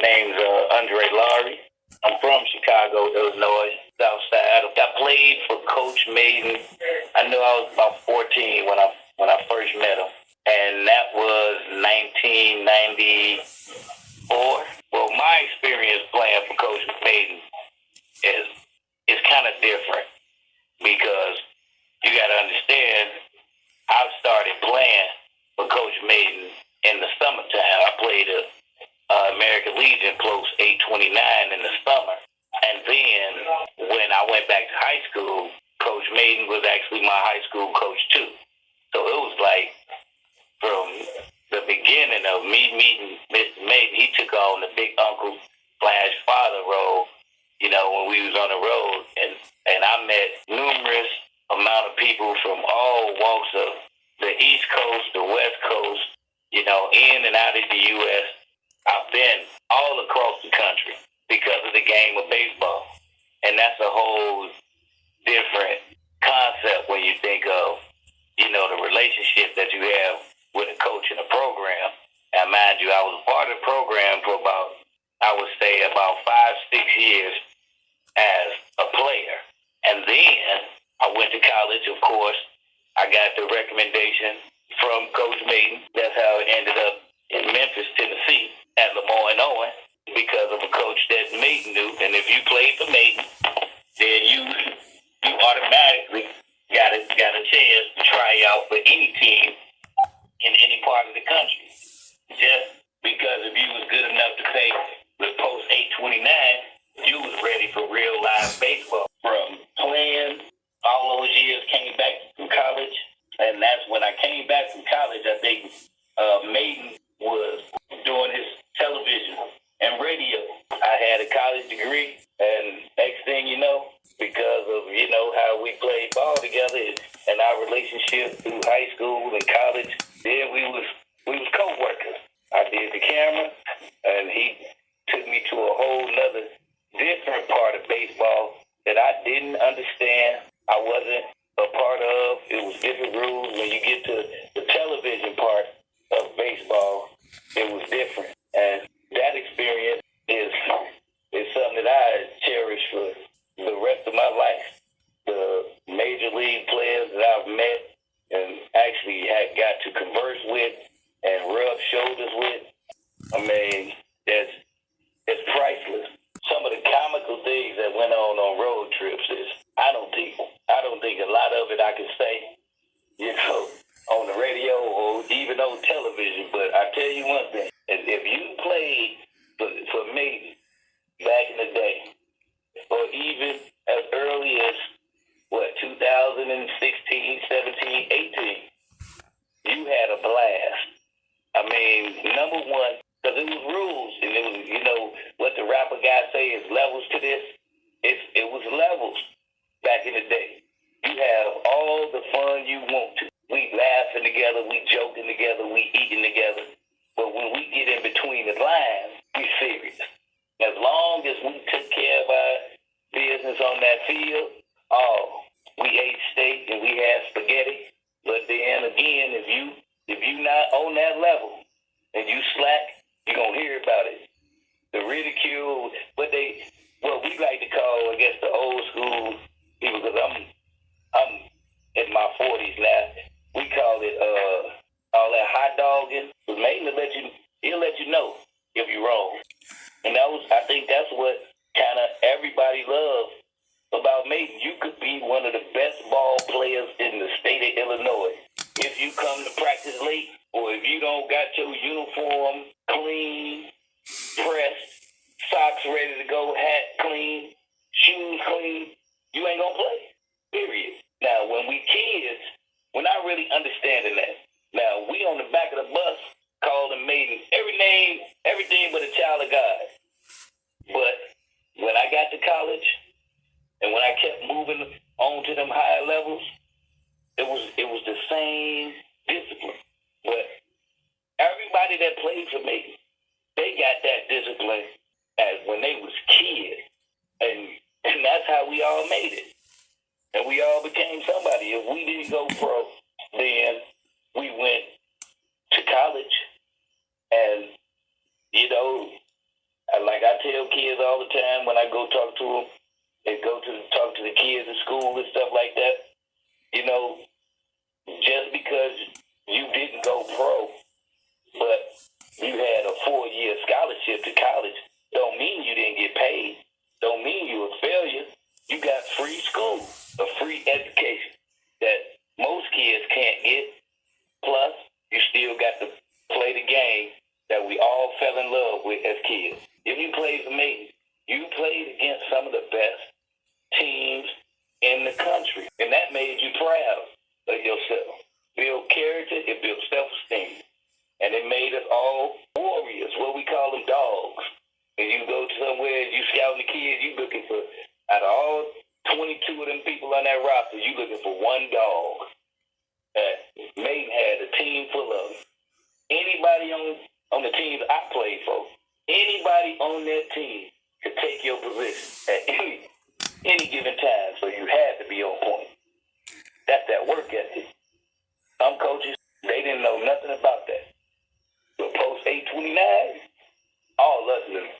name's Andre Lowery. I'm from Chicago, Illinois, South Side. I played for Coach Mayden. I knew I was about 14 when I first met him, and that was 1994. Well, my experience playing for Coach Mayden is kind of different because you got to understand. I started playing for Coach Mayden in the summertime. I played American Legion close 829 in the summer. And then when I went back to high school, Coach Mayden was actually my high school coach too. So it was like from the beginning of me meeting Mr. Mayden, he took on the big uncle / father role, when we was on the road. And I met numerous amount of people from all walks of the East Coast, the West Coast, in and out of the U.S. I've been all across the country because of the game of baseball. And that's a whole different concept when you think of, the relationship that you have with a coach and a program. And mind you, I was a part of the program for about 5-6 years as a player. And then I went to college, of course. I got the recommendation from Coach Mayden. That's how it ended up in Memphis, Tennessee, at Lamar and Owen, because of a coach that Mayden knew. And if you played for Mayden, then you automatically got a chance to try out for any team in any part of the country. Just because if you was good enough to say with post 829, you was ready for real live baseball. From playing all those years, came back from college, and that's when I came back from college. I think Mayden was doing his television and radio. I had a college degree, and next thing you know, because of how we played ball together and our relationship through high school and college, then we was co-workers. I did the camera, and he took me to a whole nother different part of baseball that I didn't understand. I wasn't a part of. It was different rules. When you get to the television part of baseball, it was different. And that experience is something that I cherish for the rest of my life. The major league players that I've met and actually had got to converse with and rub shoulders with, I mean, it's priceless. Some of the comical things that went on road trips is I don't think a lot of it I can say, on the radio or even on television. But I tell you one thing: if you played for me back in the day, or even as early as 2016, 17, 18, you had a blast. I mean, number one, because it was rules, and it was, what the rapper guy say is levels to this. It was levels back in the day. You have all the fun you want to. We laughing together, we joking together, we eating together. But when we get in between the lines, we serious. As long as we took care of our business on that field, we ate steak and we had spaghetti. But then again, if you not on that level and you slack, you're gonna hear about it. The ridicule, what we like to call, I guess, the old school people, because I'm in my 40s now. We call it all that hot dogging. But Mayden he'll let you know if you're wrong. And I think that's what kind of everybody loves about Mayden. You could be one of the best ball players in the state of Illinois. If you come to practice late, or if you don't got your uniform clean, pressed, socks ready to go, hat clean, shoes clean, you ain't gonna play. Period. Now, when we kids, we're not really understanding that. Now, we on the back of the bus calling Mayden everything but a child of God. But when I got to college, and when I kept moving on to them higher levels, it was the same discipline. But everybody that played for me, they got that discipline as when they was kids. And that's how we all made it. And we all became somebody. If we didn't go pro, then we went to college. And, a tell kids all the time when I go talk to them, they go to talk to the kids at school and stuff like that. You know, just because you didn't go pro, but you had a 4-year scholarship to college, don't mean you didn't get paid. Don't mean you a failure. You got free school, a free education that most kids can't get. Plus, you still got to play the game that we all fell in love with as kids. If you played for Mayden, you played against some of the best teams in the country, and that made you proud of yourself. Built character, it built self-esteem, and it made us all warriors, what we call them, dogs. When you go somewhere, you scouting the kids, you looking for, out of all 22 of them people on that roster, you looking for one dog. Mayden had a team full of them. Anybody on the teams I played for, anybody on that team could take your position at any given time, so you had to be on point. That's that work ethic.